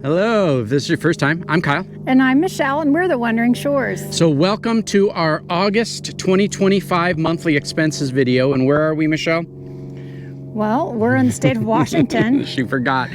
Hello, if this is your first time, I'm Kyle. And I'm Michelle, and we're the Wandering Shores. So welcome to our August 2025 monthly expenses video. And where are we, Michelle? Well, we're in the state of Washington. She forgot.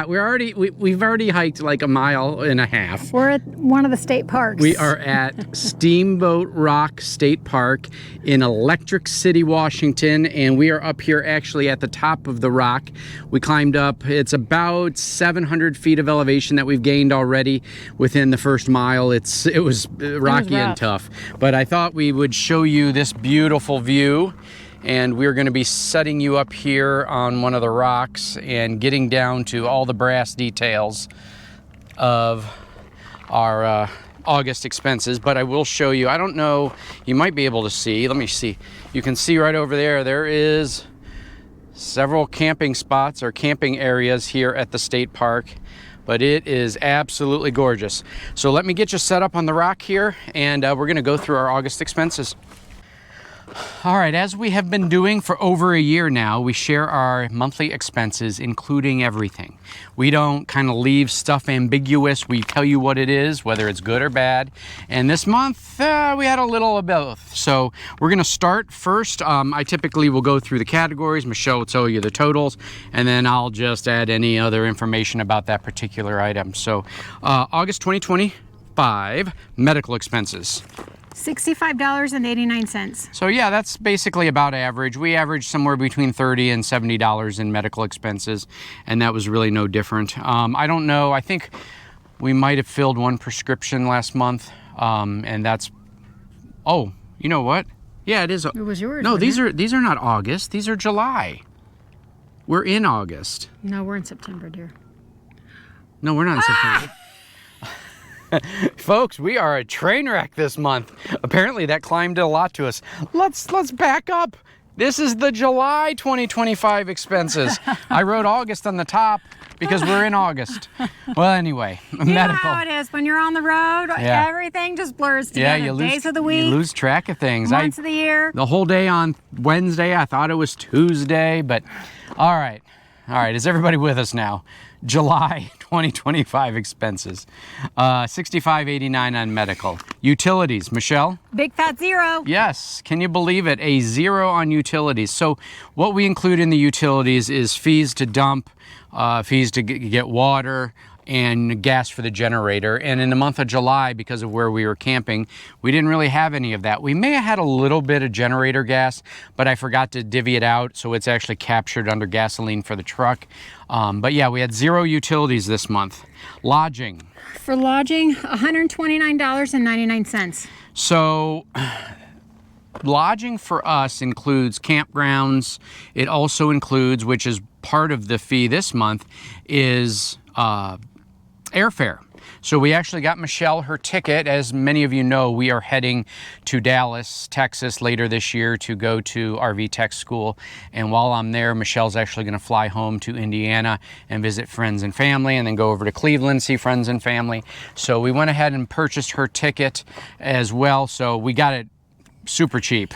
We've already hiked like 1.5 miles. We're at one of the state parks. We are at Steamboat Rock State Park in Electric City, Washington, and we are up here actually at the top of the rock. We climbed up. It's about 700 feet of elevation that we've gained already within the first mile. It was rocky and tough, but I thought we would show you this beautiful view. And we're going to be setting you up here on one of the rocks and getting down to all the brass details of our August expenses. But I will show you, I don't know, you might be able to see. Let me see. You can see right over there, there is several camping spots or camping areas here at the state park. But it is absolutely gorgeous. So let me get you set up on the rock here, and we're going to go through our August expenses. All right, as we have been doing for over a year now, we share our monthly expenses, including everything. We don't kind of leave stuff ambiguous. We tell you what it is, whether it's good or bad. And this month, we had a little of both. So we're going to start first. I typically will go through the categories. Michelle will tell you the totals, and then I'll just add any other information about that particular item. So August 2025, medical expenses. $65.89. So yeah, that's basically about average. We average somewhere between $30 and $70 in medical expenses, and that was really no different. I don't know, I think we might have filled one prescription last month, and that's, oh, you know what? Yeah, it is. It was yours. No, these are not August, these are July. We're in August. No, we're in September, dear. No, we're not in September. Folks, we are a train wreck this month. Apparently that climbed a lot to us. Let's back up. This is the July 2025 expenses. I wrote August on the top because we're in August. Well, anyway, you medical. know how it is when you're on the road. Yeah. Everything just blurs together. Yeah, you lose, days of the week, you lose track of things. Months of the year. The whole day on Wednesday, I thought it was Tuesday, but all right. All right, is everybody with us now? July 2025 expenses. $65.89 on medical. Utilities, Michelle? Big fat zero. Yes, can you believe it? A zero on utilities. So what we include in the utilities is fees to dump, fees to get water, and gas for the generator. And in the month of July, because of where we were camping, we didn't really have any of that. We may have had a little bit of generator gas, but I forgot to divvy it out, so it's actually captured under gasoline for the truck. But yeah, we had zero utilities this month. Lodging. For lodging, $129.99. So lodging for us includes campgrounds. It also includes, which is part of the fee this month, is airfare. So we actually got Michelle her ticket. As many of you know, we are heading to Dallas, Texas later this year to go to RV Tech School. And while I'm there, Michelle's actually going to fly home to Indiana and visit friends and family, and then go over to Cleveland, see friends and family. So we went ahead and purchased her ticket as well. So we got it super cheap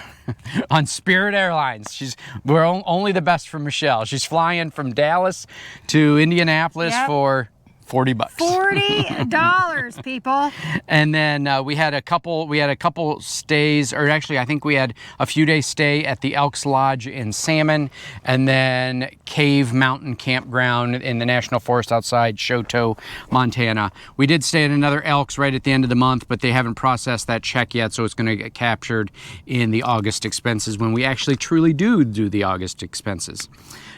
on Spirit Airlines. We're only the best for Michelle. She's flying from Dallas to Indianapolis for $40. $40, people. And then we had a couple stays, or actually I think we had a few days stay at the Elks Lodge in Salmon, and then Cave Mountain Campground in the National Forest outside Choteau, Montana. We did stay at another Elks right at the end of the month, but they haven't processed that check yet, so it's going to get captured in the August expenses when we actually truly do the August expenses.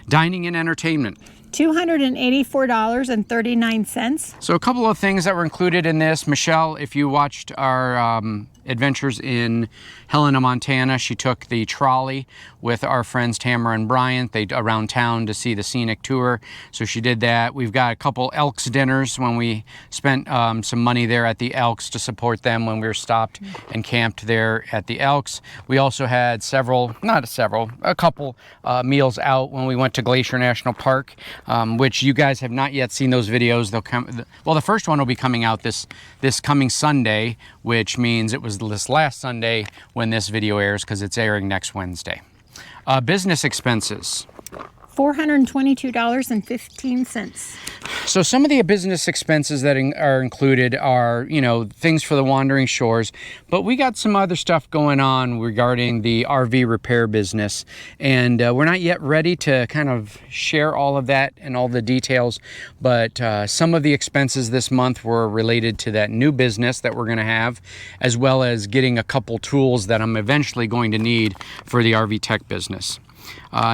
Dining and entertainment. $284.39. So a couple of things that were included in this. Michelle, if you watched our adventures in Helena, Montana, she took the trolley with our friends Tamara and Bryant around town to see the scenic tour. So she did that. We've got a couple Elks dinners when we spent some money there at the Elks to support them when we were stopped and camped there at the Elks. We also had a couple meals out when we went to Glacier National Park, which you guys have not yet seen those videos. They'll come. Well, the first one will be coming out this coming Sunday, which means it was this last Sunday when this video airs, because it's airing next Wednesday. Business expenses. $422.15. So some of the business expenses that are included are, things for the Wandering Shores, but we got some other stuff going on regarding the RV repair business, and we're not yet ready to kind of share all of that and all the details, but some of the expenses this month were related to that new business that we're going to have, as well as getting a couple tools that I'm eventually going to need for the RV tech business.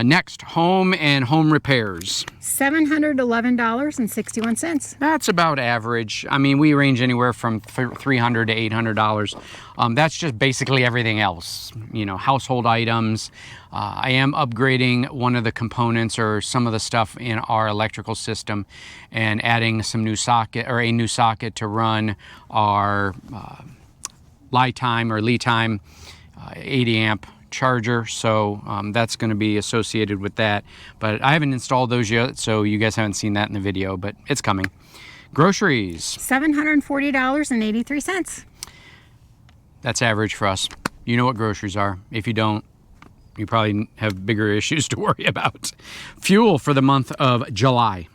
Next, home and home repairs. $711.61. That's about average. I mean, we range anywhere from $300 to $800. That's just basically everything else, household items. I am upgrading one of the components or some of the stuff in our electrical system and adding some new socket or a new socket to run our lead time 80 amp charger, so that's going to be associated with that, but I haven't installed those yet, so you guys haven't seen that in the video, but it's coming. Groceries, $740.83. That's average for us. You know what groceries are. If you don't, you probably have bigger issues to worry about. Fuel for the month of July,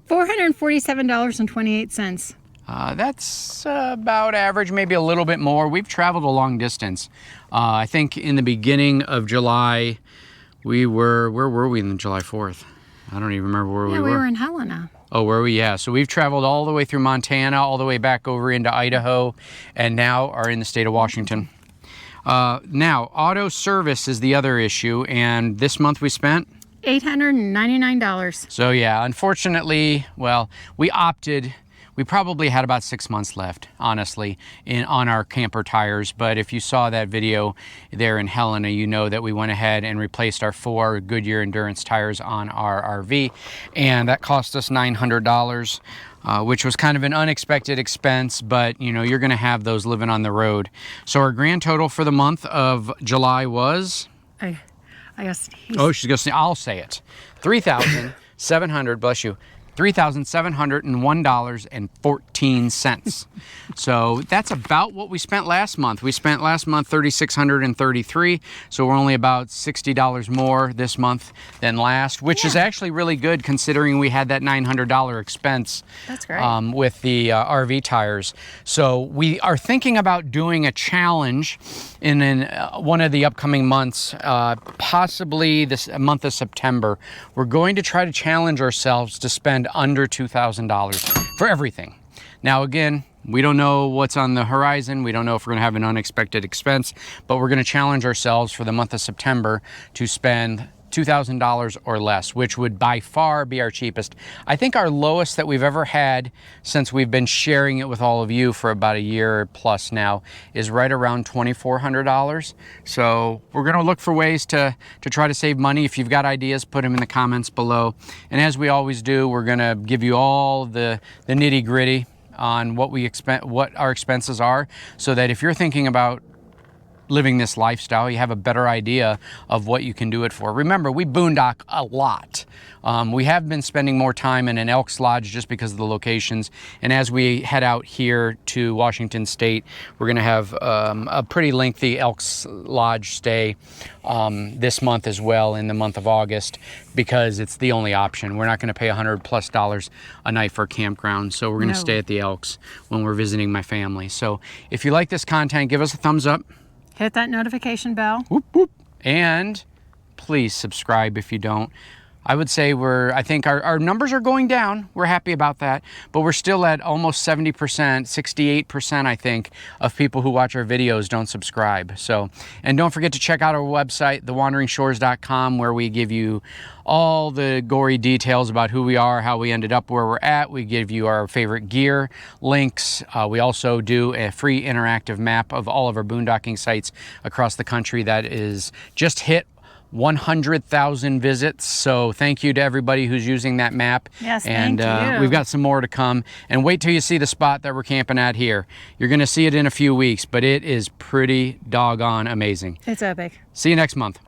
$447.28. That's about average, maybe a little bit more. We've traveled a long distance. I think in the beginning of July, where were we on July 4th? I don't even remember where we were. Yeah, we were in Helena. Oh, were we? Yeah. So we've traveled all the way through Montana, all the way back over into Idaho, and now are in the state of Washington. Now, auto service is the other issue, and this month we spent $899. So yeah, unfortunately, we probably had about 6 months left, honestly, on our camper tires. But if you saw that video there in Helena, you know that we went ahead and replaced our 4 Goodyear Endurance tires on our RV, and that cost us $900, which was kind of an unexpected expense, but you're going to have those living on the road. So our grand total for the month of July was... I guess she's going to say, I'll say it. $3,700, bless you. $3,701.14. So that's about what we spent last month. We spent last month $3,633, so we're only about $60 more this month than last, which is actually really good considering we had that $900 expense. That's great. With the RV tires. So we are thinking about doing a challenge in one of the upcoming months, possibly this month of September. We're going to try to challenge ourselves to spend under $2,000 for everything. Now again, we don't know what's on the horizon. We don't know if we're going to have an unexpected expense, but we're going to challenge ourselves for the month of September to spend $2,000 or less, which would by far be our cheapest. I think our lowest that we've ever had since we've been sharing it with all of you for about a year plus now is right around $2,400. So we're going to look for ways to try to save money. If you've got ideas, put them in the comments below. And as we always do, we're going to give you all the nitty gritty on what our expenses are, so that if you're thinking about living this lifestyle, you have a better idea of what you can do it for. Remember, we boondock a lot. We have been spending more time in an Elks Lodge just because of the locations. And as we head out here to Washington State, we're going to have a pretty lengthy Elks Lodge stay this month as well, in the month of August, because it's the only option. We're not going to pay $100+ a night for a campground. So we're going to stay at the Elks when we're visiting my family. So if you like this content, give us a thumbs up. Hit that notification bell. Whoop, whoop. And please subscribe if you don't. I would say I think our numbers are going down. We're happy about that, but we're still at almost 70%, 68%, I think, of people who watch our videos don't subscribe. So, and don't forget to check out our website, thewanderingshores.com, where we give you all the gory details about who we are, how we ended up where we're at. We give you our favorite gear links. We also do a free interactive map of all of our boondocking sites across the country that is just hit 100,000 visits. So thank you to everybody who's using that map. Yes, and thank you. We've got some more to come. And wait till you see the spot that we're camping at here. You're going to see it in a few weeks, but it is pretty doggone amazing. It's epic. See you next month.